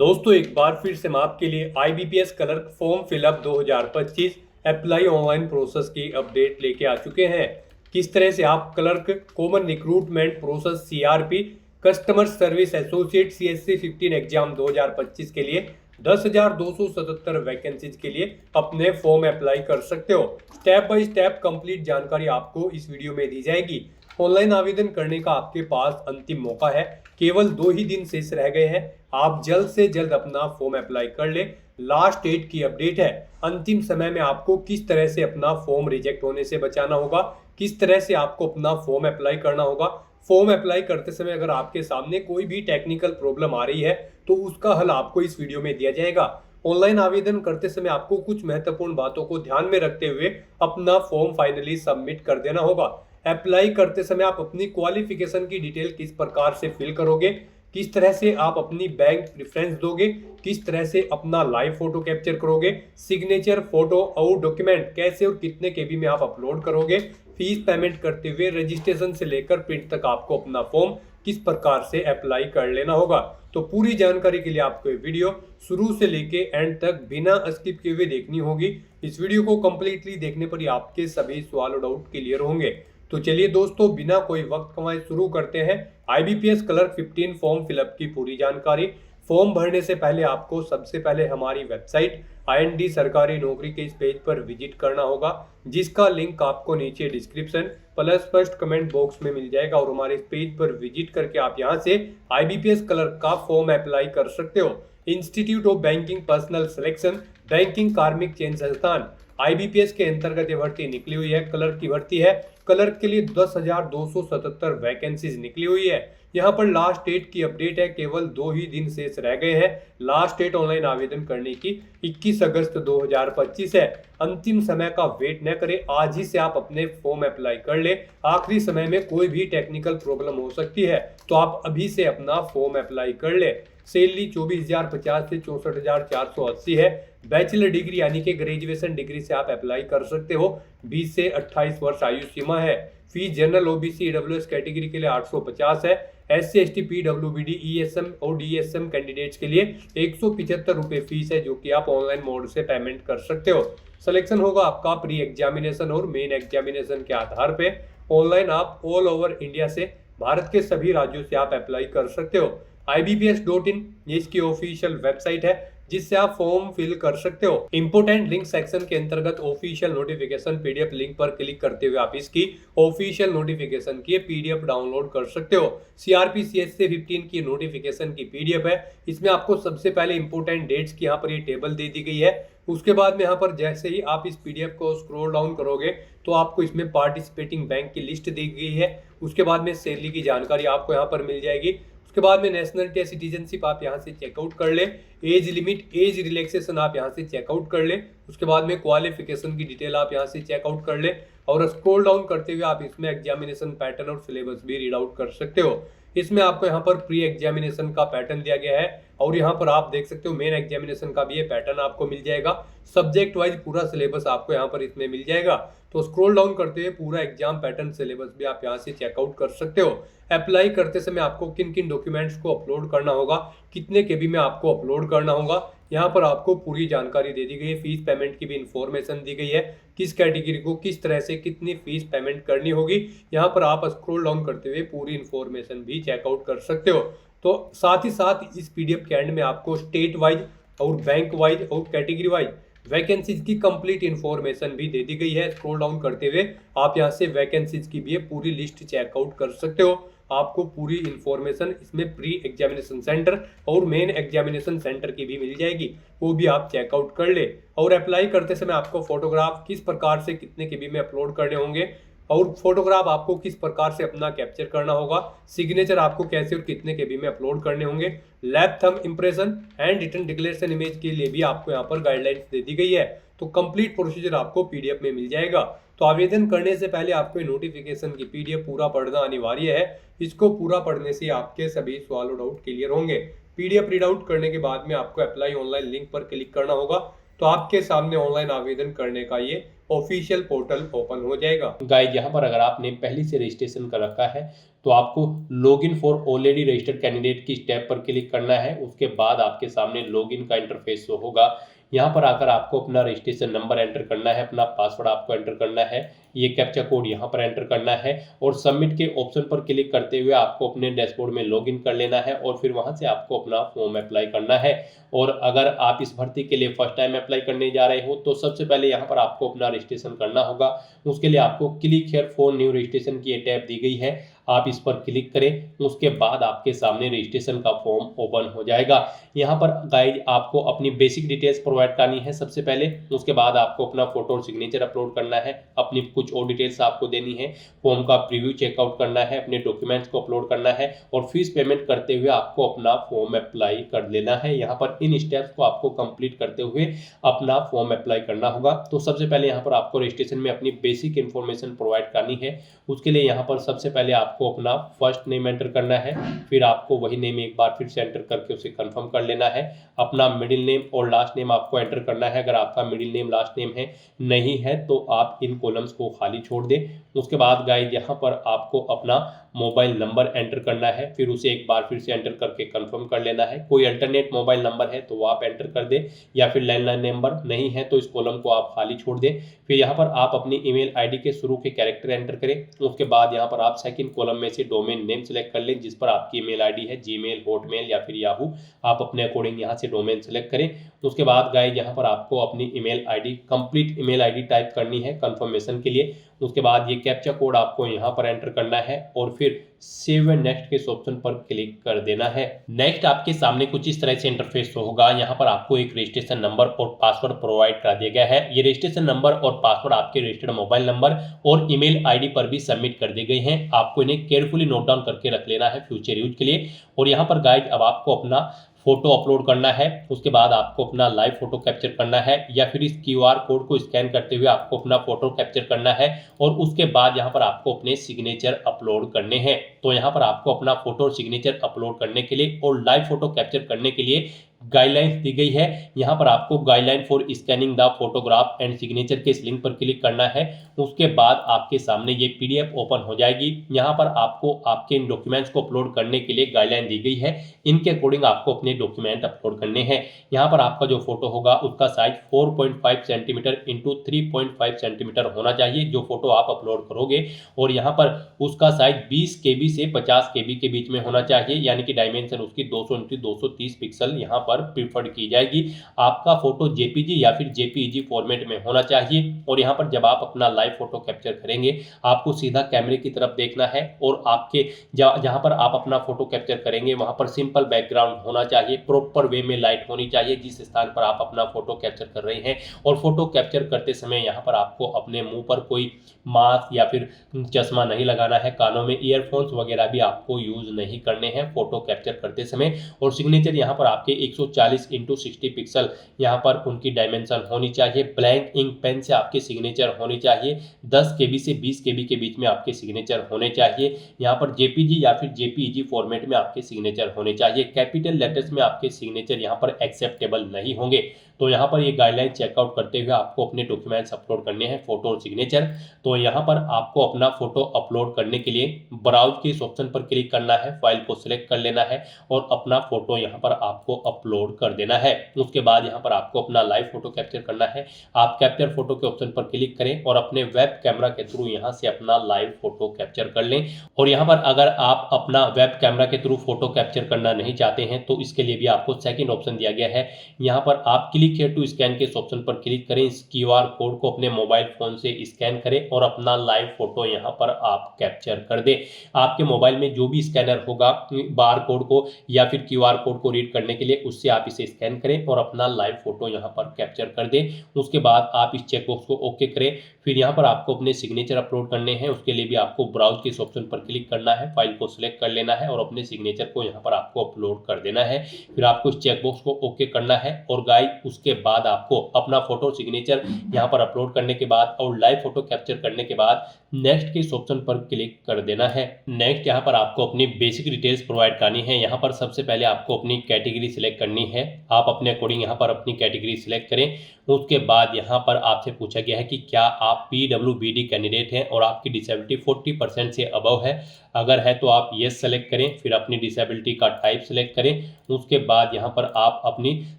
दोस्तों एक बार फिर से मैं आपके लिए IBPS clerk form fill up 2025 apply online process की अपडेट लेके आ चुके हैं। किस तरह से आप clerk common recruitment process CRP customer service associate CSC 15 exam 2025 के लिए 10,277 वैकेंसीज के लिए अपने फॉर्म अप्लाई कर सकते हो। स्टेप बाय स्टेप कंप्लीट जानकारी आपको इस वीडियो में दी जाएगी। ऑनलाइन आवेदन करने का आपके पास अंतिम मौका है, केवल 2 ही दिन शेष रह गए हैं। आप जल्द से जल्द अपना फॉर्म अप्लाई कर ले। लास्ट डेट की अपडेट है। अंतिम समय में आपको किस तरह से अपना फॉर्म रिजेक्ट होने से बचाना होगा, किस तरह से आपको अपना फॉर्म अप्लाई करना होगा। फॉर्म अप्लाई करते समय अगर आपके सामने कोई भी टेक्निकल प्रॉब्लम आ रही है तो उसका हल आपको इस वीडियो में दिया जाएगा। ऑनलाइन आवेदन करते समय आपको कुछ महत्वपूर्ण बातों को ध्यान में रखते हुए अपना फॉर्म फाइनली सबमिट कर देना होगा। अप्लाई करते समय आप अपनी क्वालिफिकेशन की डिटेल किस प्रकार से फिल करोगे, किस तरह से आप अपनी बैंक प्रेफरेंस दोगे, किस तरह से अपना लाइव फोटो कैप्चर करोगे, सिग्नेचर फोटो और डॉक्यूमेंट कैसे और कितने केबी में आप अपलोड करोगे, फीस पेमेंट करते हुए रजिस्ट्रेशन से लेकर प्रिंट तक आपको अपना फॉर्म किस प्रकार से अप्लाई कर लेना होगा। तो पूरी जानकारी के लिए आपको ये वीडियो शुरू से लेके एंड तक बिना स्किप किए हुए देखनी होगी। इस वीडियो को कंप्लीटली देखने पर ही आपके सभी सवाल और डाउट क्लियर होंगे। तो चलिए दोस्तों बिना कोई वक्त कमाए शुरू करते हैं आईबीपीएस क्लर्क 15 फॉर्म फिलअप की पूरी जानकारी। फॉर्म भरने से पहले आपको सबसे पहले हमारी वेबसाइट आईएनडी सरकारी नौकरी के इस पेज पर विजिट करना होगा, जिसका लिंक आपको नीचे description plus first comment box में मिल जाएगा। और हमारे इस पेज पर विजिट करके आप यहां से आईबीपीएस क्लर्क का फॉर्म अप्लाई कर सकते हो। Institute of banking personal selection banking कार्मिक चयन संस्थान आईबीपीएस के अंतर्गत ये भर्ती निकली हुई है। क्लर्क की भर्ती है। क्लर्क के लिए 10,277 वैकेंसीज निकली हुई है। यहाँ पर लास्ट डेट की अपडेट है, केवल 2 ही दिन शेष रह गए हैं। लास्ट डेट ऑनलाइन आवेदन करने की 21 अगस्त 2025 है। अंतिम समय का वेट न करें, आज ही से आप अपने फॉर्म अप्लाई कर ले। आखिरी समय में कोई भी टेक्निकल प्रॉब्लम हो सकती है, तो आप अभी से अपना फॉर्म अप्लाई कर ले। सैलरी 24,050 से 64,480 है। बैचलर डिग्री यानी कि ग्रेजुएशन डिग्री से आप अप्लाई कर सकते हो। 20 से 28 वर्ष आयु सीमा है। Fees general OBC EWS category के लिए 850 है। एससी एसटी पीडब्ल्यूबीडी ईएसएम और डीएसएम कैंडिडेट्स के लिए 175 रुपये फीस है, जो कि आप ऑनलाइन मोड से पेमेंट कर सकते हो। सिलेक्शन होगा आपका प्री एग्जामिनेशन और मेन एग्जामिनेशन के आधार पे। ऑनलाइन आप ऑल ओवर इंडिया से, भारत के सभी राज्यों से आप अप्लाई कर सकते हो। IBPS.in ये इसकी ऑफिशियल वेबसाइट है, जिससे आप फॉर्म फिल कर सकते हो। इंपोर्टेंट लिंक सेक्शन के अंतर्गत ऑफिशियल नोटिफिकेशन पीडीएफ लिंक पर क्लिक करते हुए आप इसकी ऑफिशियल नोटिफिकेशन की पीडीएफ डाउनलोड कर सकते हो। CRPCS से 15 की नोटिफिकेशन की पीडीएफ है। इसमें आपको सबसे पहले इंपोर्टेंट डेट्स की यहाँ पर ये टेबल दे दी गई है। उसके बाद में यहाँ पर जैसे ही आप इस पीडीएफ को स्क्रॉल डाउन करोगे तो आपको इसमें पार्टिसिपेटिंग बैंक की लिस्ट दी गई है। उसके बाद में सैलरी की जानकारी आपको यहाँ पर मिल जाएगी। उसके बाद में नेशनलिटी सिटीजनशिप आप यहाँ से चेकआउट कर ले। एज लिमिट एज रिलैक्सेशन आप यहाँ से चेकआउट कर ले। उसके बाद में क्वालिफिकेशन की डिटेल आप यहाँ से चेकआउट कर ले। और स्क्रॉल डाउन करते हुए आप इसमें एग्जामिनेशन पैटर्न और सिलेबस भी रीड आउट कर सकते हो। इसमें आपको यहाँ पर प्री एग्जामिनेशन का पैटर्न दिया गया है, और यहाँ पर आप देख सकते हो मेन एग्जामिनेशन का भी ये पैटर्न आपको मिल जाएगा। सब्जेक्ट वाइज पूरा सिलेबस आपको यहाँ पर इसमें मिल जाएगा। तो स्क्रॉल डाउन करते हुए पूरा एग्जाम पैटर्न सिलेबस भी आप यहाँ से चेकआउट कर सकते हो। अप्लाई करते समय आपको किन किन डॉक्यूमेंट्स को अपलोड करना होगा, कितने केबी में आपको अपलोड करना होगा, यहाँ पर आपको पूरी जानकारी दे दी गई है। फीस पेमेंट की भी इंफॉर्मेशन दी गई है, किस कैटेगरी को किस तरह से कितनी फीस पेमेंट करनी होगी। यहाँ पर आप स्क्रॉल डाउन करते हुए पूरी इंफॉर्मेशन भी चेकआउट कर सकते हो। तो साथ ही साथ इस पीडीएफ के एंड में आपको स्टेट वाइज और बैंक वाइज और कैटेगरी वाइज वैकेंसीज की कंप्लीट इंफॉर्मेशन भी दे दी गई है। स्क्रॉल डाउन करते हुए आप यहाँ से वैकेंसीज की भी पूरी लिस्ट चेकआउट कर सकते हो। आपको पूरी इंफॉर्मेशन इसमें प्री एग्जामिनेशन सेंटर और मेन एग्जामिनेशन सेंटर की भी मिल जाएगी, वो भी आप चेकआउट कर ले। और अप्लाई करते समय आपको फोटोग्राफ किस प्रकार से कितने केबी में अपलोड करने होंगे, और फोटोग्राफ आपको किस प्रकार से अपना कैप्चर करना होगा, सिग्नेचर आपको कैसे और कितने केबी में अपलोड करने होंगे, lab thumb impression and written declaration image के लिए भी आपको यहाँ पर गाइडलाइंस दे दी गई है। तो कंप्लीट प्रोसीजर आपको पीडीएफ में मिल जाएगा। तो आवेदन करने से पहले आपको नोटिफिकेशन की पीडीएफ पूरा पढ़ना अनिवार्य है। इसको पूरा पढ़ने से आपके सभी सवाल और डाउट क्लियर होंगे। पीडीएफ रीड आउट करने के बाद में आपको अप्लाई ऑनलाइन लिंक पर क्लिक करना होगा। तो आपके सामने ऑनलाइन आवेदन करने का ये ऑफिशियल पोर्टल ओपन हो जाएगा। गाइज यहाँ पर अगर आपने पहले से रजिस्ट्रेशन कर रखा है तो आपको login for already registered candidate की स्टेप पर क्लिक करना है। उसके बाद आपके सामने लॉगिन का इंटरफेस शो होगा। यहाँ पर आकर आपको अपना रजिस्ट्रेशन नंबर एंटर करना है, अपना पासवर्ड आपको एंटर करना है, ये कैप्चा कोड यहाँ पर एंटर करना है और सबमिट के ऑप्शन पर क्लिक करते हुए आपको अपने डैशबोर्ड में लॉगिन कर लेना है और फिर वहाँ से आपको अपना फॉर्म अप्लाई करना है। और अगर आप इस भर्ती के लिए फर्स्ट टाइम अप्लाई करने जा रहे हो तो सबसे पहले यहाँ पर आपको अपना रजिस्ट्रेशन करना होगा। उसके लिए आपको click here for new registration की टैब दी गई है, आप इस पर क्लिक करें। उसके बाद आपके सामने रजिस्ट्रेशन का फॉर्म ओपन हो जाएगा। यहाँ पर गाइज आपको अपनी बेसिक डिटेल्स प्रोवाइड करनी है सबसे पहले। उसके बाद आपको अपना फोटो और सिग्नेचर अपलोड करना है, अपनी कुछ और डिटेल्स आपको देनी है, फॉर्म का प्रीव्यू चेकआउट करना है, अपने डॉक्यूमेंट्स को अपलोड करना है और फीस पेमेंट करते हुए आपको अपना फॉर्म अप्लाई कर लेना है। यहाँ पर इन स्टेप्स को आपको कंप्लीट करते हुए अपना फॉर्म अप्लाई करना होगा। तो सबसे पहले यहाँ पर आपको रजिस्ट्रेशन में अपनी बेसिक इन्फॉर्मेशन प्रोवाइड करनी है। उसके लिए यहाँ पर सबसे पहले आपको अपना फर्स्ट नेम एंटर करना है, फिर आपको वही नेम एक बार फिर से एंटर करके उसे कंफर्म कर लेना है। अपना मिडिल नेम और लास्ट नेम आपको एंटर करना है। अगर आपका मिडिल नेम लास्ट नेम है नहीं है तो आप इन कॉलम्स को खाली छोड़ दें। उसके बाद गाइस यहाँ पर आपको अपना मोबाइल नंबर एंटर करना है, फिर उसे एक बार फिर से एंटर करके कंफर्म कर लेना है। कोई अल्टरनेट मोबाइल नंबर है तो वो आप एंटर कर दें या फिर लैंडलाइन नंबर नहीं है तो इस कॉलम को आप खाली छोड़ दें। फिर यहाँ पर आप अपनी ईमेल आईडी के शुरू के कैरेक्टर एंटर करें। उसके बाद यहाँ पर आप सेकंड कॉलम में से डोमेन नेम सेलेक्ट कर लें जिस पर आपकी ईमेल आईडी है, जीमेल, हॉटमेल या फिर याहू, आप अपने अकॉर्डिंग यहाँ से डोमेन सेलेक्ट करें। उसके बाद गाइस यहाँ पर आपको अपनी email ID, complete email ID type करनी है कंफर्मेशन के लिए। उसके बाद ये कैप्चा कोड आपको यहाँ पर एंटर करना है और फिर सेव एंड नेक्स्ट के इस ऑप्शन पर क्लिक कर देना है। नेक्स्ट आपके सामने कुछ इस तरह से इंटरफेस होगा। यहाँ पर आपको एक रजिस्ट्रेशन नंबर और पासवर्ड प्रोवाइड कर दिया गया है। ये रजिस्ट्रेशन नंबर और पासवर्ड आपके रजिस्टर्ड मोबाइल नंबर और ईमेल आईडी पर भी सबमिट कर दी गई हैं। आपको इन्हें केयरफुली नोट डाउन करके रख लेना है फ्यूचर यूज के लिए। और यहाँ पर गाइड अब आपको अपना फोटो अपलोड करना है। उसके बाद आपको अपना लाइव फोटो कैप्चर करना है या फिर इस क्यूआर कोड को स्कैन करते हुए आपको अपना फोटो कैप्चर करना है और उसके बाद यहाँ पर आपको अपने सिग्नेचर अपलोड करने हैं। तो यहाँ पर आपको अपना फोटो और सिग्नेचर अपलोड करने के लिए और लाइव फोटो कैप्चर करने के लिए गाइडलाइंस दी गई है। यहाँ पर आपको guideline for scanning the photograph and signature के इस लिंक पर क्लिक करना है। उसके बाद आपके सामने ये पीडीएफ ओपन हो जाएगी। यहाँ पर आपको आपके इन डॉक्यूमेंट्स को अपलोड करने के लिए गाइडलाइन दी गई है, इनके अकॉर्डिंग आपको अपने डॉक्यूमेंट अपलोड करने हैं। यहाँ पर आपका जो फोटो होगा उसका साइज 4.5 सेंटीमीटर इंटू 3.5 सेंटीमीटर होना चाहिए जो फोटो आप अपलोड करोगे। और यहाँ पर उसका साइज 20 KB से 50 KB के बीच में होना चाहिए, यानी कि डायमेंशन उसकी 200 इंटू 230 पिक्सल यहाँ पर प्रीफर्ड की जाएगी। आपका फोटो जेपीजी या फिर जेपीईजी फॉर्मेट में होना चाहिए। और यहाँ पर जब आप अपना लाइव फोटो कैप्चर करेंगे आपको सीधा कैमरे की तरफ देखना है और आपके जहाँ पर आप अपना फोटो कैप्चर करेंगे वहां पर सिंपल बैकग्राउंड होना चाहिए, प्रॉपर वे में लाइट होनी चाहिए जिस स्थान पर आप अपना फोटो कैप्चर कर रहे हैं। और फोटो कैप्चर करते समय यहाँ पर आपको अपने मुंह पर कोई मास्क या फिर चश्मा नहीं लगाना है, कानों में ईयरफोन्स वगैरह भी आपको यूज नहीं करने हैं फोटो कैप्चर करते समय। और सिग्नेचर यहाँ पर आपके 140 इंटू 60 पिक्सल यहाँ पर उनकी डायमेंशन होनी चाहिए। ब्लैंक इंक पेन से आपके सिग्नेचर होनी चाहिए। 10 KB से 20 KB के बीच में आपके सिग्नेचर होने चाहिए। यहाँ पर जेपीजी या फिर जेपीईजी फॉर्मेट में आपके सिग्नेचर होने चाहिए। कैपिटल लेटर्स में आपके सिग्नेचर यहाँ पर एक्सेप्टेबल नहीं होंगे। तो यहाँ पर ये गाइडलाइन चेकआउट करते हुए आपको अपने डॉक्यूमेंट्स अपलोड करने हैं, फोटो और सिग्नेचर। तो यहाँ पर आपको अपना फोटो अपलोड करने के लिए ब्राउज के इस ऑप्शन पर क्लिक करना है, फाइल को सिलेक्ट कर लेना है और अपना फोटो यहाँ पर आपको अपलोड कर देना है। उसके बाद यहाँ पर आपको अपना लाइव फोटो कैप्चर करना है। आप कैप्चर फोटो के ऑप्शन पर क्लिक करें और अपने वेब कैमरा के थ्रू यहाँ से अपना लाइव फोटो कैप्चर कर लें। और यहाँ पर अगर आप अपना वेब कैमरा के थ्रू फोटो कैप्चर करना नहीं चाहते हैं तो इसके लिए भी आपको सेकंड ऑप्शन दिया गया है। यहाँ पर आप क्लिक हियर टू स्कैन के इस ऑप्शन पर क्लिक करें, इस क्यूआर कोड को अपने मोबाइल फोन से स्कैन करें और अपना लाइव फोटो यहाँ पर आप कैप्चर कर दें। आपके मोबाइल में जो भी स्कैनर होगा बार कोड को या फिर क्यूआर कोड को रीड करने के लिए उससे आप इसे स्कैन करें और अपना लाइव फोटो यहाँ पर कैप्चर कर दें। उसके बाद आप इस चेकबॉक्स को ओके करें। फिर यहाँ पर आपको अपने सिग्नेचर अपलोड करने हैं, उसके लिए भी आपको ब्राउज के इस ऑप्शन पर क्लिक करना है, फाइल को सिलेक्ट कर लेना है और अपने सिग्नेचर को यहाँ पर आपको अपलोड कर देना है। फिर आपको इस चेकबॉक्स को ओके करना है और गाइस उसके बाद आपको अपना फोटो सिग्नेचर यहाँ पर अपलोड करने के बाद और लाइव फोटो कैप्चर करने के बाद नेक्स्ट के इस ऑप्शन पर क्लिक कर देना है। नेक्स्ट यहाँ पर आपको अपनी बेसिक डिटेल्स प्रोवाइड करनी है। यहाँ पर सबसे पहले आपको अपनी कैटेगरी सिलेक्ट करनी करनी है। आप अपने अकॉर्डिंग यहाँ पर अपनी कैटेगरी सिलेक्ट करें। उसके बाद यहाँ पर आपसे पूछा गया है कि क्या आप PWBD कैंडिडेट हैं और आपकी डिसेबिलिटी 40% से अबव है। अगर है तो आप येस सेलेक्ट करें, फिर अपनी डिसेबिलिटी का टाइप सेलेक्ट करें। उसके बाद यहाँ पर आप अपनी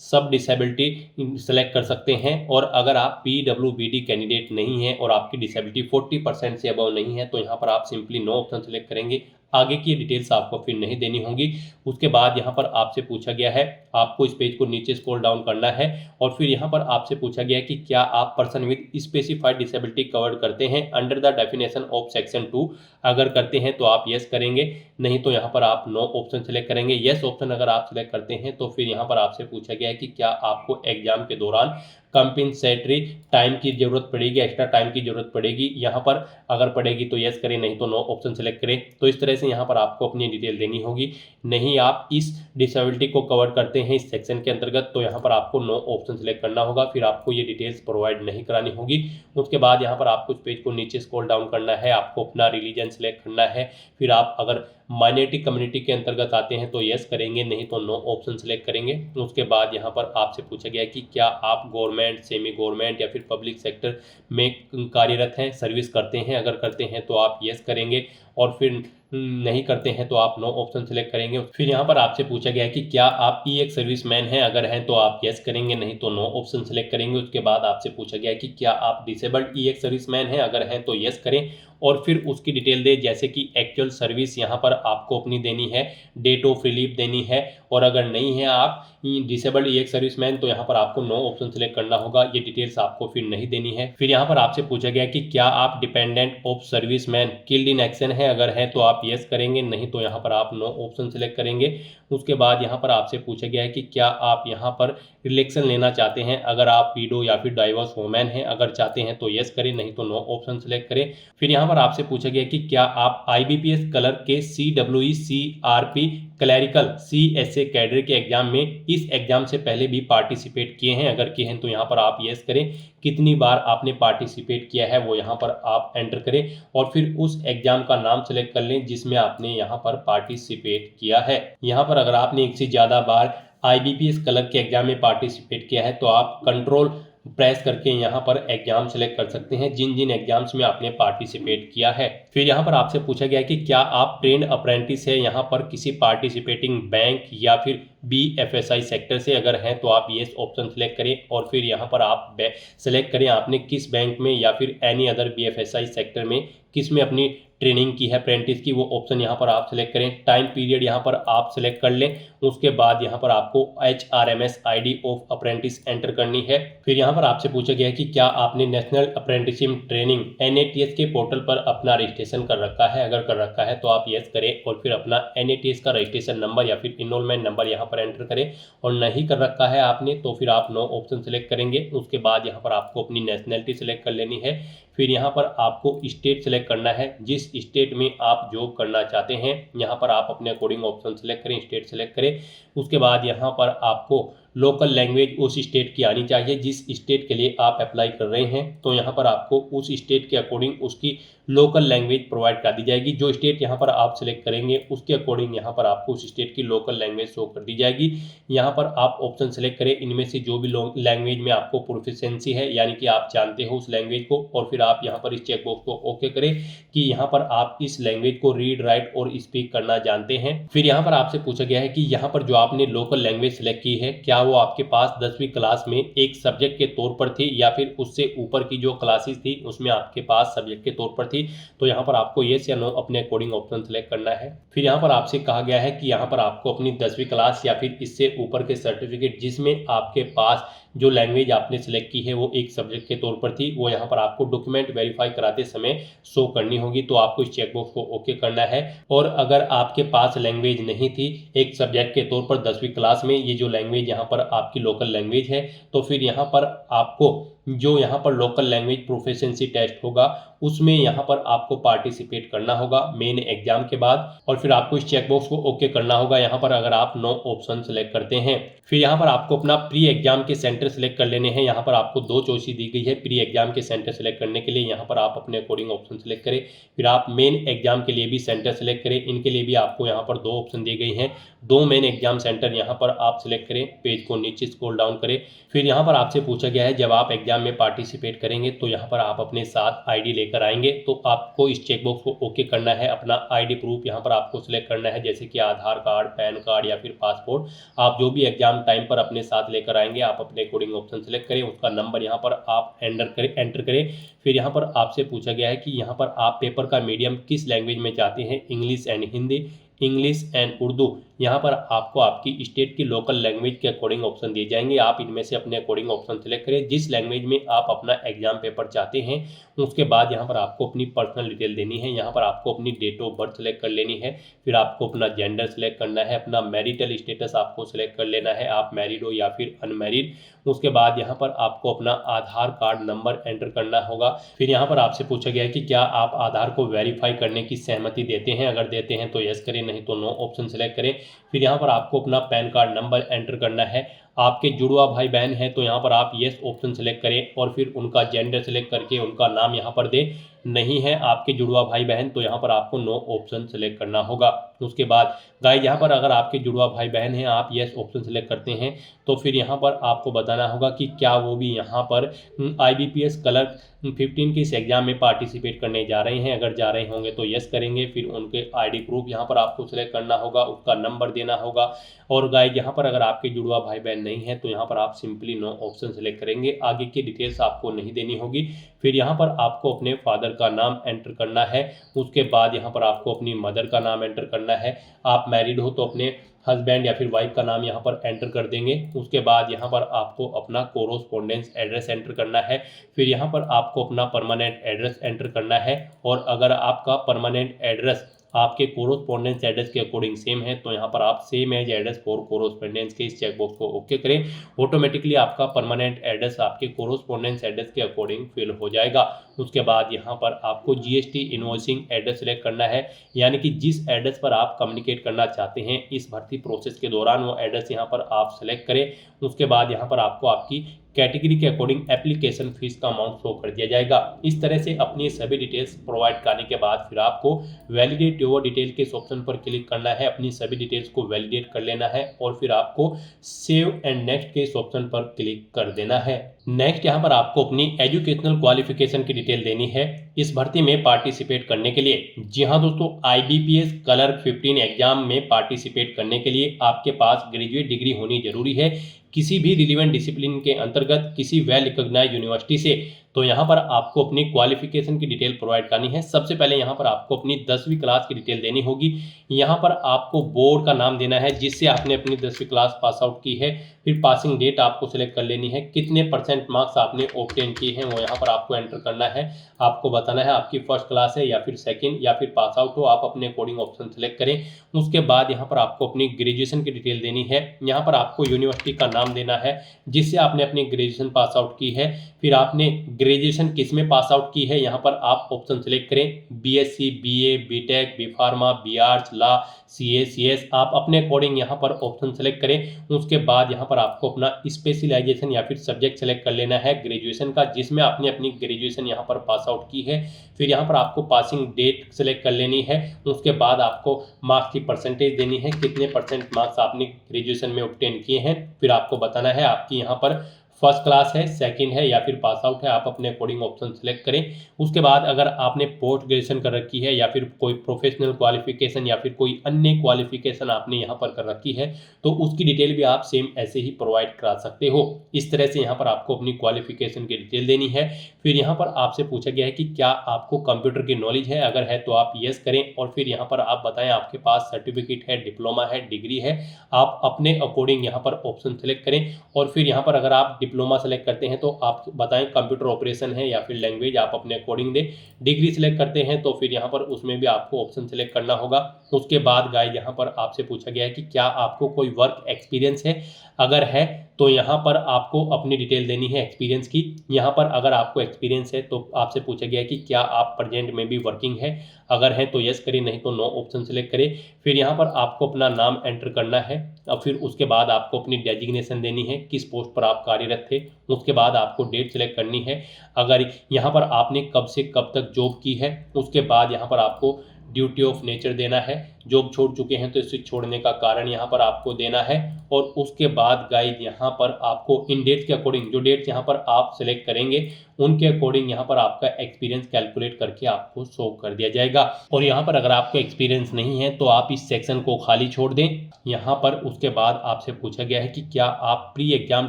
सब डिसेबिलिटी सेलेक्ट कर सकते हैं। और अगर आप PWBD कैंडिडेट नहीं हैं और आपकी डिसेबिलिटी 40% से अबव नहीं है तो यहाँ पर आप सिंपली नो ऑप्शन सेलेक्ट करेंगे। आगे की डिटेल्स आपको फिर नहीं देनी होंगी। उसके बाद यहाँ पर आपसे पूछा गया है, आपको इस पेज को नीचे स्क्रॉल डाउन करना है और फिर यहाँ पर आपसे पूछा गया है कि क्या आप person with specified disability covered करते हैं under the definition of section 2। अगर करते हैं तो आप यस करेंगे, नहीं तो यहाँ पर आप नो ऑप्शन सेलेक्ट करेंगे। यस ऑप्शन अगर आप सेलेक्ट करते हैं तो फिर यहाँ पर आपसे पूछा गया है कि क्या आपको एग्जाम के दौरान कंपेंसेटरी टाइम की जरूरत पड़ेगी, एक्स्ट्रा टाइम की जरूरत पड़ेगी। यहाँ पर अगर पड़ेगी तो यस करें, नहीं तो नो ऑप्शन सेलेक्ट करें। तो इस तरह से यहाँ पर आपको अपनी डिटेल देनी होगी। नहीं आप इस डिसेबिलिटी को कवर करते हैं इस सेक्शन के अंतर्गत तो यहाँ पर आपको नो ऑप्शन सेलेक्ट करना होगा, फिर आपको ये डिटेल्स प्रोवाइड नहीं करानी होगी। उसके बाद यहाँ पर आपको इस पेज को नीचे स्क्रॉल डाउन करना है, आपको अपना रिलीजन सेलेक्ट करना है। फिर आप अगर माइनॉरिटी कम्युनिटी के अंतर्गत आते हैं तो यस करेंगे, नहीं तो नो ऑप्शन सेलेक्ट करेंगे। उसके बाद यहाँ पर आपसे पूछा गया कि क्या आप गवर्नमेंट, सेमी गवर्नमेंट या फिर पब्लिक सेक्टर में कार्यरत हैं, सर्विस करते हैं। अगर करते हैं तो आप यस करेंगे और फिर नहीं करते हैं तो आप नो ऑप्शन सेलेक्ट करेंगे। फिर यहाँ पर आपसे पूछा गया है कि क्या आप एक सर्विसमैन हैं। अगर हैं तो आप यस करेंगे, नहीं तो नो ऑप्शन सेलेक्ट करेंगे। उसके बाद आपसे पूछा गया है कि क्या आप डिसेबल्ड एक सर्विसमैन हैं। अगर हैं तो यस करें और फिर उसकी डिटेल दे, जैसे कि एक्चुअल सर्विस यहाँ पर आपको अपनी देनी है, डेट ऑफ रिलीफ देनी है। और अगर नहीं है आप डिसेबल्ड एक सर्विसमैन तो यहाँ पर आपको नो ऑप्शन सेलेक्ट करना होगा, ये डिटेल्स आपको फिर नहीं देनी है। फिर यहाँ पर आपसे पूछा गया कि क्या आप dependent of serviceman killed in action है। अगर है तो आप यस करेंगे, नहीं तो यहाँ पर आप नो ऑप्शन सेलेक्ट करेंगे। उसके बाद यहाँ पर आपसे पूछा गया है कि क्या आप यहाँ पर रिलेक्शन लेना चाहते हैं। अगर आप पीडो या फिर डाइवोर्स वोमैन हैं, अगर चाहते हैं तो यस करें, नहीं तो नो ऑप्शन सेलेक्ट करें। फिर यहाँ पर आपसे पूछा गया कि क्या आप IBPS क्लर्क के CWE CRP clerical CSA cadre के एग्जाम में इस एग्जाम से पहले भी पार्टिसिपेट किए हैं। अगर किए हैं तो यहाँ पर आप यस करें। कितनी बार आपने पार्टिसिपेट किया है वो यहाँ पर आप एंटर करें और फिर उस एग्जाम का नाम सेलेक्ट कर लें जिसमें आपने यहाँ पर पार्टिसिपेट किया है। यहाँ पर अगर आपने एक से ज़्यादा बार IBPS क्लर्क के एग्जाम में पार्टिसिपेट किया है तो आप कंट्रोल प्रेस करके यहाँ पर एग्जाम सेलेक्ट कर सकते हैं जिन जिन एग्जाम्स में आपने पार्टिसिपेट किया है। फिर यहाँ पर आपसे पूछा गया है कि क्या आप ट्रेंड अप्रेंटिस है यहाँ पर किसी पार्टिसिपेटिंग बैंक या फिर BFSI सेक्टर से। अगर हैं तो आप येस ऑप्शन सेलेक्ट करें और फिर यहाँ पर आप सेलेक्ट करें आपने किस बैंक में या फिर एनी अदर BFSI सेक्टर में किस में अपनी ट्रेनिंग की है अप्रेंटिस की, वो ऑप्शन यहाँ पर आप सेलेक्ट करें। टाइम पीरियड यहाँ पर आप सेलेक्ट कर लें। उसके बाद यहाँ पर आपको HRMS ID of apprentice enter करनी है। फिर यहाँ पर आपसे पूछा गया है कि क्या आपने नेशनल अप्रेंटिसशिप ट्रेनिंग NATS के पोर्टल पर अपना रजिस्ट्रेशन कर रखा है। अगर कर रखा है तो आप यस करें और फिर अपना NATS का रजिस्ट्रेशन नंबर या फिर इनरोलमेंट नंबर यहाँ पर एंटर करें। और नहीं कर रखा है आपने तो फिर आप नो ऑप्शन सेलेक्ट करेंगे। उसके बाद यहाँ पर आपको अपनी नेशनलिटी सेलेक्ट कर लेनी है। फिर यहाँ पर आपको स्टेट सेलेक्ट करना है, जिस स्टेट में आप जॉब करना चाहते हैं यहाँ पर आप अपने अकॉर्डिंग ऑप्शन सेलेक्ट करें, स्टेट सेलेक्ट करें। उसके बाद यहाँ पर आपको लोकल लैंग्वेज उस स्टेट की आनी चाहिए जिस स्टेट के लिए आप अप्लाई कर रहे हैं। तो यहाँ पर आपको उस स्टेट के अकॉर्डिंग उसकी लोकल लैंग्वेज प्रोवाइड कर दी जाएगी। जो स्टेट यहाँ पर आप सेलेक्ट करेंगे उसके अकॉर्डिंग यहाँ पर आपको उस स्टेट की लोकल लैंग्वेज शो कर दी जाएगी। यहाँ पर आप ऑप्शन सेलेक्ट करें इनमें से जो भी लैंग्वेज में आपको प्रोफिशिएंसी है यानी कि आप जानते हो उस लैंग्वेज को। और फिर आप यहाँ पर इस चेकबॉक्स को ओके करें कि यहाँ पर आप इस लैंग्वेज को रीड, राइट और स्पीक करना जानते हैं। फिर यहाँ पर आपसे पूछा गया है कि यहाँ पर जो आपने लोकल लैंग्वेज सेलेक्ट की है क्या वो आपके पास 10वीं क्लास में एक सब्जेक्ट के तौर पर थी या फिर उससे ऊपर की जो क्लासेस थी उसमें आपके पास सब्जेक्ट के तौर पर थी। तो यहाँ पर आपको येस या नो अपने अकॉर्डिंग ऑप्शन सेलेक्ट करना है। फिर यहाँ पर आपसे कहा गया है कि यहाँ पर आपको अपनी 10वीं क्लास या फिर इससे ऊपर के सर्टिफिकेट जिसमें आपके पास जो लैंग्वेज आपने सेलेक्ट की है वो एक सब्जेक्ट के तौर पर थी वो यहाँ पर आपको डॉक्यूमेंट वेरीफाई कराते समय शो करनी होगी। तो आपको इस चेकबॉक्स को ओके करना है। और अगर आपके पास लैंग्वेज नहीं थी एक सब्जेक्ट के तौर पर 10वीं क्लास में, ये जो लैंग्वेज यहाँ पर आपकी लोकल लैंग्वेज है, तो फिर यहाँ पर आपको जो यहाँ पर लोकल लैंग्वेज प्रोफिशिएंसी टेस्ट होगा उसमें यहाँ पर आपको पार्टिसिपेट करना होगा मेन एग्जाम के बाद। और फिर आपको इस चेकबॉक्स को ओके करना होगा यहाँ पर अगर आप नो ऑप्शन सेलेक्ट करते हैं। फिर यहाँ पर आपको अपना प्री एग्जाम के सेंटर सेलेक्ट कर लेने हैं। यहाँ पर आपको 2 चॉइस दी गई है प्री एग्जाम के सेंटर सेलेक्ट करने के लिए। यहाँ पर आप अपने अकॉर्डिंग ऑप्शन सेलेक्ट करें। फिर आप मेन एग्जाम के लिए भी सेंटर सेलेक्ट करें। इनके लिए भी आपको यहाँ पर 2 ऑप्शन दी गई हैं। 2 मेन एग्जाम सेंटर यहाँ पर आप सिलेक्ट करें। पेज को नीचे स्क्रॉल डाउन करें। फिर यहाँ पर आपसे पूछा गया है जब आप एग्जाम में पार्टिसिपेट करेंगे तो यहाँ पर आप अपने साथ आईडी लेकर आएंगे। तो आपको इस चेकबॉक्स को ओके करना है। अपना आईडी प्रूफ यहाँ पर आपको सिलेक्ट करना है, जैसे कि आधार कार्ड, पैन कार्ड या फिर पासपोर्ट। आप जो भी एग्जाम टाइम पर अपने साथ लेकर आएंगे आप अपने अकॉर्डिंग ऑप्शन सेलेक्ट करें। उसका नंबर यहाँ पर आप एंटर करें। फिर यहाँ पर आपसे पूछा गया है कि यहाँ पर आप पेपर का मीडियम किस लैंग्वेज में चाहते हैं, English and Hindi, English and Urdu. यहाँ पर आपको आपकी स्टेट की लोकल लैंग्वेज के अकॉर्डिंग ऑप्शन दिए जाएंगे। आप इनमें से अपने अकॉर्डिंग ऑप्शन सेलेक्ट करें जिस लैंग्वेज में आप अपना एग्जाम पेपर चाहते हैं। उसके बाद यहाँ पर आपको अपनी पर्सनल डिटेल देनी है। यहाँ पर आपको अपनी डेट ऑफ बर्थ सेलेक्ट कर लेनी है। फिर आपको अपना जेंडर सेलेक्ट करना है। अपना मैरिटल स्टेटस आपको सेलेक्ट कर लेना है, आप मैरिड हो या फिर अनमैरिड। उसके बाद यहाँ पर आपको अपना आधार कार्ड नंबर एंटर करना होगा। फिर यहाँ पर आपसे पूछा गया है कि क्या आप आधार को वेरीफाई करने की सहमति देते हैं। अगर देते हैं तो यस करें, नहीं तो नो ऑप्शन सेलेक्ट करें। फिर यहाँ पर आपको अपना पैन कार्ड नंबर एंटर करना है। आपके जुड़वा भाई बहन हैं तो यहाँ पर आप येस ऑप्शन सेलेक्ट करें और फिर उनका जेंडर सेलेक्ट करके उनका नाम यहाँ पर दें। नहीं है आपके जुड़वा भाई बहन तो यहाँ पर आपको नो ऑप्शन सेलेक्ट करना होगा। उसके बाद गाइस यहाँ पर अगर आपके जुड़वा भाई बहन हैं आप येस ऑप्शन सेलेक्ट करते हैं तो फिर यहाँ पर आपको बताना होगा कि क्या वो भी यहाँ पर IBPS क्लर्क 15 के इस एग्जाम में पार्टिसिपेट करने जा रहे हैं। अगर जा रहे होंगे तो यस करेंगे। फिर उनके आईडी प्रूफ यहाँ पर आपको सेलेक्ट करना होगा, उसका नंबर देना होगा। और गाइस यहाँ पर अगर आपके जुड़वा भाई बहन नहीं है तो यहाँ पर आप सिंपली नो ऑप्शन सेलेक्ट करेंगे, आगे की डिटेल्स आपको नहीं देनी होगी। फिर यहाँ पर आपको अपने फादर का नाम एंटर करना है। उसके बाद यहाँ पर आपको अपनी मदर का नाम एंटर करना है। आप मैरिड हो तो अपने हस्बैंड या फिर वाइफ का नाम यहाँ पर एंटर कर देंगे। उसके बाद यहाँ पर आपको अपना कोरोस्पोंडेंस एड्रेस एंटर करना है। फिर यहाँ पर आपको अपना परमानेंट एड्रेस एंटर करना है। और अगर आपका परमानेंट एड्रेस आपके कोरोस्पोंडेंस एड्रेस के अकॉर्डिंग सेम है तो यहाँ पर आप same as address for correspondence के इस चेकबॉक्स को ओके करें। ऑटोमेटिकली आपका परमानेंट एड्रेस आपके कोरोस्पोंडेंस एड्रेस के अकॉर्डिंग फिल हो जाएगा। उसके बाद यहाँ पर आपको GST इनवॉइसिंग एड्रेस सेलेक्ट करना है, यानी कि जिस एड्रेस पर आप कम्युनिकेट करना चाहते हैं इस भर्ती प्रोसेस के दौरान वो एड्रेस यहाँ पर आप सेलेक्ट करें। उसके बाद यहाँ पर आपको आपकी कैटेगरी के अकॉर्डिंग एप्लीकेशन फीस का अमाउंट शो कर दिया जाएगा। इस तरह से अपनी सभी डिटेल्स प्रोवाइड करने के बाद फिर आपको वैलिडेट योर डिटेल के इस ऑप्शन पर क्लिक करना है। अपनी सभी डिटेल्स को वैलिडेट कर लेना है और फिर आपको सेव एंड नेक्स्ट के इस ऑप्शन पर क्लिक कर देना है। नेक्स्ट यहाँ पर आपको अपनी एजुकेशनल क्वालिफिकेशन की डिटेल देनी है इस भर्ती में पार्टिसिपेट करने के लिए। जी हाँ दोस्तों, IBPS क्लर्क 15 एग्जाम में पार्टिसिपेट करने के लिए आपके पास ग्रेजुएट डिग्री होनी जरूरी है किसी भी रिलीवेंट डिसिप्लिन के अंतर्गत किसी वेल रिकॉग्नाइज्ड यूनिवर्सिटी से। तो यहाँ पर आपको अपनी क्वालिफिकेशन की डिटेल प्रोवाइड करनी है। सबसे पहले यहाँ पर आपको अपनी 10वीं क्लास की डिटेल देनी होगी। यहाँ पर आपको बोर्ड का नाम देना है जिससे आपने अपनी 10वीं क्लास पास आउट की है। फिर पासिंग डेट आपको सिलेक्ट कर लेनी है, कितने % मार्क्स आपने ऑब्टेन किए हैं वो यहाँ पर आपको एंटर करना है। आपको बताना है आपकी फर्स्ट क्लास है या फिर सेकंड या फिर पास आउट हो, आप अपने अकॉर्डिंग ऑप्शन सेलेक्ट करें। उसके बाद यहाँ पर आपको अपनी ग्रेजुएशन की डिटेल देनी है। यहाँ पर आपको यूनिवर्सिटी का नाम देना है जिससे आपने अपनी ग्रेजुएशन पास आउट की है। फिर आपने ग्रेजुएशन किस में पास आउट की है यहाँ पर आप ऑप्शन सेलेक्ट करें, BSc, BA, BTech, B Pharma, B Arts, law, CA, CS। आप अपने अकॉर्डिंग यहाँ पर ऑप्शन सेलेक्ट करें। उसके बाद यहाँ पर आपको अपना स्पेशलाइजेशन या फिर सब्जेक्ट सेलेक्ट कर लेना है ग्रेजुएशन का जिसमें आपने अपनी ग्रेजुएशन यहाँ पर पास आउट की है। फिर यहाँ पर आपको पासिंग डेट सेलेक्ट कर लेनी है। उसके बाद आपको मार्क्स की परसेंटेज देनी है, कितने % मार्क्स आपने ग्रेजुएशन में ऑब्टेन किए हैं। फिर आपको बताना है आपकी यहाँ पर फर्स्ट क्लास है, सेकंड है या फिर पास आउट है, आप अपने अकॉर्डिंग ऑप्शन सेलेक्ट करें। उसके बाद अगर आपने पोस्ट ग्रेजुएशन कर रखी है या फिर कोई प्रोफेशनल क्वालिफिकेशन या फिर कोई अन्य क्वालिफिकेशन आपने यहाँ पर कर रखी है तो उसकी डिटेल भी आप सेम ऐसे ही प्रोवाइड करा सकते हो। इस तरह से यहाँ पर आपको अपनी क्वालिफिकेशन की डिटेल देनी है। फिर यहाँ पर आपसे पूछा गया है कि क्या आपको कंप्यूटर की नॉलेज है, अगर है तो आप यस करें और फिर यहाँ पर आप बताएं आपके पास सर्टिफिकेट है, डिप्लोमा है, डिग्री है, आप अपने अकॉर्डिंग यहाँ पर ऑप्शन सेलेक्ट करें। और फिर यहाँ पर अगर आप डिप्लोमा सेलेक्ट करते हैं तो आप बताएं कंप्यूटर ऑपरेशन है या फिर लैंग्वेज, आप अपने अकॉर्डिंग दें। डिग्री सेलेक्ट करते हैं तो फिर यहाँ पर उसमें भी आपको ऑप्शन सेलेक्ट करना होगा। उसके बाद गाइस यहाँ पर आपसे पूछा गया है कि क्या आपको कोई वर्क एक्सपीरियंस है, अगर है तो यहाँ पर आपको अपनी डिटेल देनी है एक्सपीरियंस की। यहाँ पर अगर आपको एक्सपीरियंस है तो आपसे पूछा गया है कि क्या आप प्रेजेंट में भी वर्किंग है, अगर है तो यस करें, नहीं तो नो ऑप्शन सेलेक्ट करें। फिर यहाँ पर आपको अपना नाम एंटर करना है और फिर उसके बाद आपको अपनी डेजिग्नेशन देनी है, किस पोस्ट पर आप कार्यरत थे। उसके बाद आपको डेट सेलेक्ट करनी है, अगर यहाँ पर आपने कब से कब तक जॉब की है। उसके बाद यहाँ पर आपको ड्यूटी ऑफ नेचर देना है, जॉब छोड़ चुके हैं तो इसे छोड़ने का कारण यहाँ पर आपको देना है। और उसके बाद गाइड यहाँ पर आपको इन डेट्स के अकॉर्डिंग, जो डेट्स यहाँ पर आप सेलेक्ट करेंगे उनके अकॉर्डिंग यहाँ पर आपका एक्सपीरियंस कैलकुलेट करके आपको शो कर दिया जाएगा। और यहाँ पर अगर आपको एक्सपीरियंस नहीं है तो आप इस सेक्शन को खाली छोड़ दें। यहाँ पर उसके बाद आपसे पूछा गया है कि क्या आप प्री एग्जाम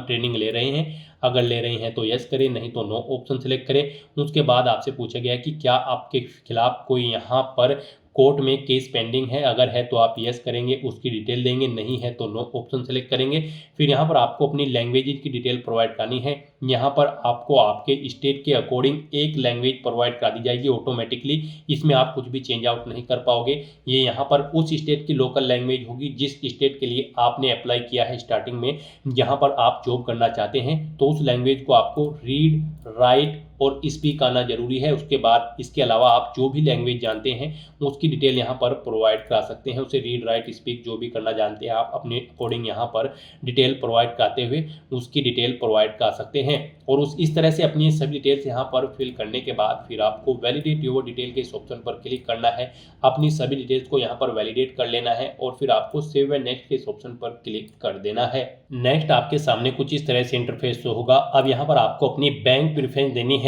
ट्रेनिंग ले रहे हैं, अगर ले रहे हैं तो यस करें, नहीं तो नो ऑप्शन सेलेक्ट करें। उसके बाद आपसे पूछा गया है कि क्या आपके खिलाफ कोई यहाँ पर कोर्ट में केस पेंडिंग है, अगर है तो आप यस करेंगे, उसकी डिटेल देंगे, नहीं है तो नो ऑप्शन सेलेक्ट करेंगे। फिर यहाँ पर आपको अपनी लैंग्वेज की डिटेल प्रोवाइड करनी है। यहाँ पर आपको आपके स्टेट के अकॉर्डिंग एक लैंग्वेज प्रोवाइड कर दी जाएगी ऑटोमेटिकली, इसमें आप कुछ भी चेंज आउट नहीं कर पाओगे। ये यहाँ पर उस स्टेट की लोकल लैंग्वेज होगी जिस स्टेट के लिए आपने अप्लाई किया है स्टार्टिंग में, जहाँ पर आप जॉब करना चाहते हैं। तो उस लैंग्वेज को आपको रीड, राइट और स्पीक आना जरूरी है। उसके बाद इसके अलावा आप जो भी लैंग्वेज जानते हैं उसकी डिटेल यहाँ पर प्रोवाइड करा सकते हैं। उसे रीड, राइट, स्पीक जो भी करना जानते हैं आप अपने अकॉर्डिंग यहाँ पर डिटेल प्रोवाइड कराते हुए उसकी डिटेल प्रोवाइड कर सकते हैं। और इस तरह से अपनी सभी डिटेल्स यहाँ पर फिल करने के बाद फिर आपको वैलिडेट योर डिटेल के इस ऑप्शन पर क्लिक करना है। अपनी सभी डिटेल्स को यहाँ पर वैलिडेट कर लेना है और फिर आपको सेव एंड नेक्स्ट के इस ऑप्शन पर क्लिक कर देना है। नेक्स्ट आपके सामने कुछ इस तरह से इंटरफेस होगा। अब यहाँ पर आपको अपनी बैंक प्रेफरेंस देनी है।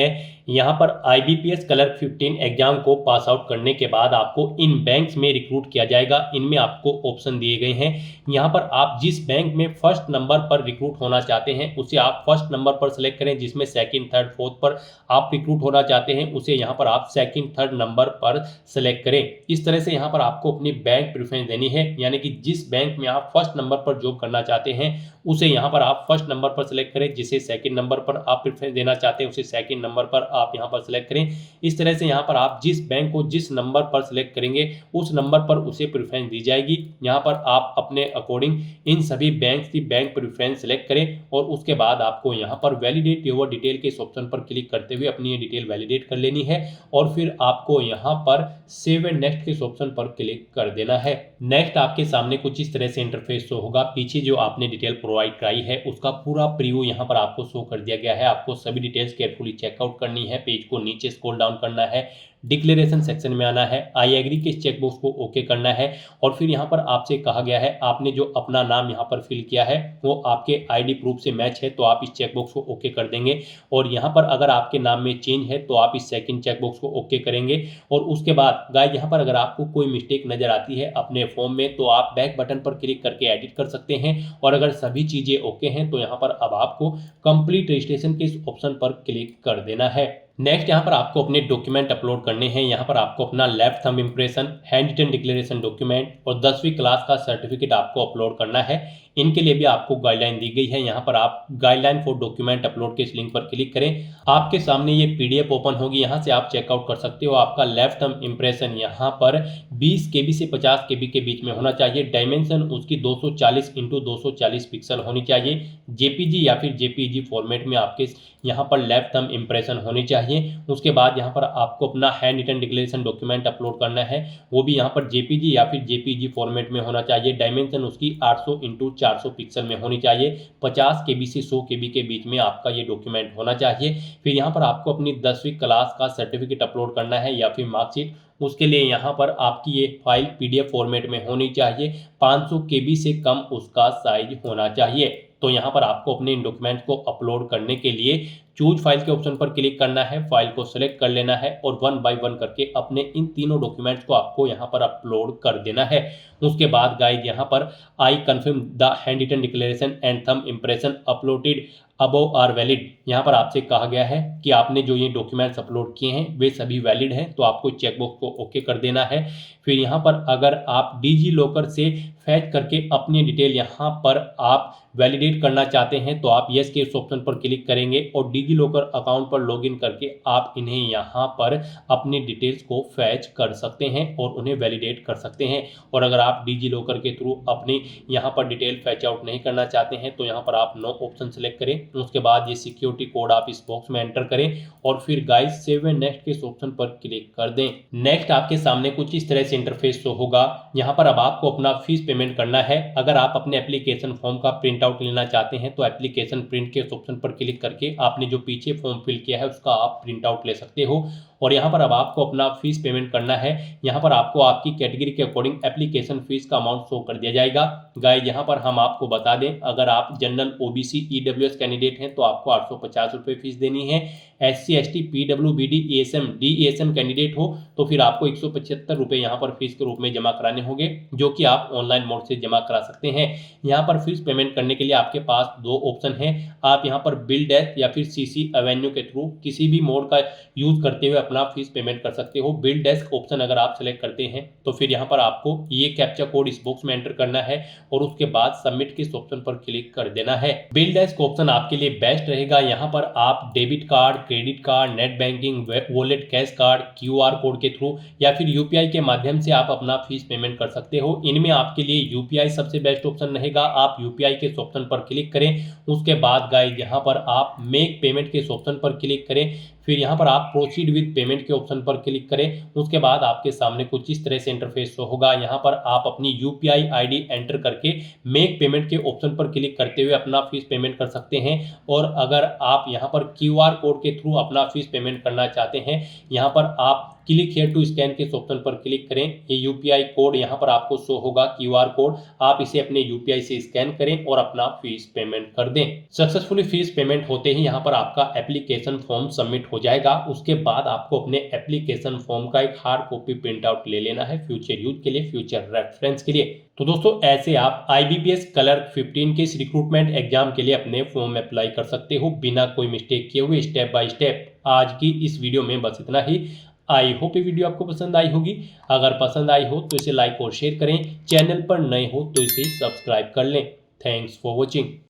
यहाँ पर IBPS क्लर्क 15 एग्जाम को पास आउट करने के बाद आपको इन बैंक्स में रिक्रूट किया जाएगा। इनमें आपको ऑप्शन दिए गए हैं। यहाँ पर आप जिस बैंक में फर्स्ट नंबर पर रिक्रूट होना चाहते हैं उसे आप फर्स्ट नंबर पर सेलेक्ट करें, जिसमें सेकंड, थर्ड, फोर्थ पर आप रिक्रूट होना चाहते हैं उसे यहाँ पर आप सेकंड, थर्ड नंबर पर सेलेक्ट करें। इस तरह से यहाँ पर आपको अपनी बैंक प्रेफरेंस देनी है, यानी कि जिस बैंक में आप फर्स्ट नंबर पर जॉब करना चाहते हैं उसे यहाँ पर आप फर्स्ट नंबर पर सेलेक्ट करें, जिसे सेकंड नंबर पर आप प्रेफरेंस देना चाहते हैं उसे सेकंड नंबर पर आप यहाँ पर सेलेक्ट करें। इस तरह से यहाँ पर आप जिस बैंक को जिस नंबर पर सेलेक्ट करेंगे उस नंबर पर उसे प्रेफरेंस दी जाएगी। यहाँ पर आप अपने अकॉर्डिंग इन सभी बैंक्स की बैंक प्रेफरेंस सेलेक्ट करें और उसके बाद आपको यहाँ पर वैलिडेट योर डिटेल के इस ऑप्शन पर क्लिक करते हुए अपनी ये डिटेल वैलिडेट कर लेनी है और फिर आपको यहाँ पर सेव एंड नेक्स्ट के इस ऑप्शन पर क्लिक कर देना है। नेक्स्ट आपके सामने कुछ इस तरह से इंटरफेस शो होगा। पीछे जो आपने डिटेल प्रोवाइड कराई है उसका पूरा प्रीव्यू यहाँ पर आपको शो कर दिया गया है। आपको सभी डिटेल्स केयरफुली चेकआउट करनी है, पेज को नीचे स्क्रॉल डाउन करना है, डिक्लेरेशन सेक्शन में आना है, आई एग्री के चेकबॉक्स को ओके करना है और फिर यहाँ पर आपसे कहा गया है आपने जो अपना नाम यहाँ पर फिल किया है वो आपके आईडी प्रूफ से मैच है तो आप इस चेकबॉक्स को ओके कर देंगे। और यहाँ पर अगर आपके नाम में चेंज है तो आप इस सेकंड चेकबॉक्स को ओके करेंगे। और उसके बाद गाइस यहाँ पर अगर आपको कोई मिस्टेक नजर आती है अपने फॉर्म में तो आप बैक बटन पर क्लिक करके एडिट कर सकते हैं। और अगर सभी चीजें ओके हैं तो यहाँ पर अब आपको कंप्लीट रजिस्ट्रेशन के इस ऑप्शन पर क्लिक कर देना है। नेक्स्ट यहाँ पर आपको अपने डॉक्यूमेंट अपलोड करने हैं। यहाँ पर आपको अपना left thumb impression, hand written declaration document और 10वीं क्लास का सर्टिफिकेट आपको अपलोड करना है। इनके लिए भी आपको गाइडलाइन दी गई है। यहाँ पर आप गाइडलाइन फॉर डॉक्यूमेंट अपलोड के इस लिंक पर क्लिक करें, आपके सामने ये PDF ओपन होगी, यहाँ से आप चेकआउट कर सकते हो। आपका लेफ्ट थंब इम्प्रेशन यहाँ पर 20 KB से 50 KB के बीच में होना चाहिए। डायमेंशन उसकी 240 × 240 पिक्सल होनी चाहिए। JPG या फिर JPEG फॉर्मेट में आपके यहाँ पर लेफ्ट थंब इम्प्रेशन होनी चाहिए। उसके बाद यहाँ पर आपको अपना hand written declaration document upload करना है, वो भी यहाँ पर JPG या फिर JPEG फॉर्मेट में होना चाहिए। डायमेंशन उसकी 800 × 400 पिक्सल में होनी चाहिए। 50 KB से 100 KB के बीच में आपका ये डॉक्यूमेंट होना चाहिए। फिर यहाँ पर आपको अपनी 10वीं क्लास का सर्टिफिकेट अपलोड करना है या फिर मार्कशीट। उसके लिए यहाँ पर आपकी ये फाइल PDF फॉर्मेट में होनी चाहिए। 500 KB से कम उसका साइज होना चाहिए। तो यहाँ पर आपको अपने इन डॉक्यूमेंट को अपलोड करने के लिए चूज फाइल के ऑप्शन पर क्लिक करना है, फाइल को सेलेक्ट कर लेना है और 1 बाय 1 करके अपने इन तीनों डॉक्यूमेंट्स को आपको यहाँ पर अपलोड कर देना है। उसके बाद गाइस यहाँ पर I confirm the hand written declaration and thumb impression uploaded above are valid. यहाँ पर आपसे कहा गया है कि आपने जो ये डॉक्यूमेंट्स अपलोड किए हैं वे सभी वैलिड हैं, तो आपको चेकबॉक्स को ओके कर देना है। फिर यहाँ पर अगर आप डिजी लॉकर से फैच करके अपनी डिटेल यहाँ पर आप वैलिडेट करना चाहते हैं तो आप यस के इस ऑप्शन पर क्लिक करेंगे और डिजी लॉकर अकाउंट पर लॉगिन करके आप इन्हें यहाँ पर अपनी डिटेल्स को फैच कर सकते हैं और उन्हें वैलिडेट कर सकते हैं। और अगर आप डिजी लॉकर के थ्रू अपनी यहाँ पर डिटेल फैच आउट नहीं करना चाहते हैं तो यहाँ पर आप नो ऑप्शन सेलेक्ट करें। उसके बाद ये सिक्योरिटी कोड आप इस बॉक्स में एंटर करें और फिर गाइस सेव एंड नेक्स्ट के इस ऑप्शन पर क्लिक कर दें। नेक्स्ट आपके सामने कुछ इस तरह से इंटरफेस शो होगा। यहाँ पर अब आपको अपना फीस पेमेंट करना है। अगर आप अपने एप्लीकेशन फॉर्म का प्रिंट आउट लेना चाहते हैं तो एप्लीकेशन प्रिंट के ऑप्शन पर क्लिक करके आपने जो पीछे फॉर्म फिल किया है उसका आप प्रिंट आउट ले सकते हो। और यहाँ पर अब आपको अपना फीस पेमेंट करना है। यहाँ पर आपको आपकी कैटेगरी के अकॉर्डिंग एप्लीकेशन फीस का अमाउंट शो कर दिया जाएगा। गाइस यहाँ पर हम आपको बता दें, अगर आप जनरल ओबीसी ईडब्ल्यूएस कैंडिडेट हैं तो आपको 850 रुपये फीस देनी है। SC ST PWBD ESM DESM candidate हो तो फिर आपको 175 रुपये यहाँ पर फीस के रूप में जमा कराने होंगे, जो कि आप ऑनलाइन मोड से जमा करा सकते हैं। यहाँ पर फीस पेमेंट करने के लिए आपके पास दो ऑप्शन हैं। आप यहाँ पर बिल डेस्क या फिर CC एवेन्यू के थ्रू किसी भी मोड का यूज करते हुए अपना फीस पेमेंट कर सकते हो। बिल डेस्क ऑप्शन अगर आप सेलेक्ट करते हैं तो फिर यहाँ पर आपको ये कैप्चा कोड इस बॉक्स में एंटर करना है और उसके बाद सबमिट के ऑप्शन पर क्लिक कर देना है। बिल डेस्क ऑप्शन आपके लिए बेस्ट रहेगा। यहाँ पर आप debit card, credit card, net banking, wallet, cash card, QR code के थ्रू या फिर UPI के माध्यम से आप अपना फीस पेमेंट कर सकते हो। इनमें आपके लिए UPI सबसे बेस्ट ऑप्शन रहेगा। आप UPI के ऑप्शन पर क्लिक करें। उसके बाद गाइस यहाँ पर आप मेक पेमेंट के ऑप्शन पर क्लिक करें। फिर यहाँ पर आप प्रोसीड विद पेमेंट के ऑप्शन पर क्लिक करें। उसके बाद आपके सामने कुछ इस तरह से इंटरफेस शो होगा। यहाँ पर आप अपनी UPI ID एंटर करके मेक पेमेंट के ऑप्शन पर क्लिक करते हुए अपना फीस पेमेंट कर सकते हैं। और अगर आप यहाँ पर QR कोड के थ्रू अपना फीस पेमेंट करना चाहते हैं, यहाँ पर आप क्लिक हियर टू स्कैन के ऑप्शन पर क्लिक करें। ये UPI कोड यहाँ पर आपको शो होगा, QR कोड, आप इसे अपने UPI से स्कैन करें और अपना फीस पेमेंट कर दें। सक्सेसफुली फीस पेमेंट होते ही यहाँ पर आपका एप्लीकेशन फॉर्म सबमिट हो जाएगा। उसके बाद आपको अपने एप्लीकेशन फॉर्म का एक हार्ड कॉपी प्रिंट आउट ले लेना है फ्यूचर यूज के लिए, फ्यूचर रेफरेंस के लिए। तो दोस्तों ऐसे आप IBPS क्लर्क 15 के इस रिक्रूटमेंट एग्जाम के लिए अपने फॉर्म अप्लाई कर सकते हो बिना कोई मिस्टेक किए हुए, स्टेप बाय स्टेप। आज की इस वीडियो में बस इतना ही। आई होप ये वीडियो आपको पसंद आई होगी। अगर पसंद आई हो तो इसे लाइक और शेयर करें। चैनल पर नए हो तो इसे सब्सक्राइब कर लें। Thanks for watching.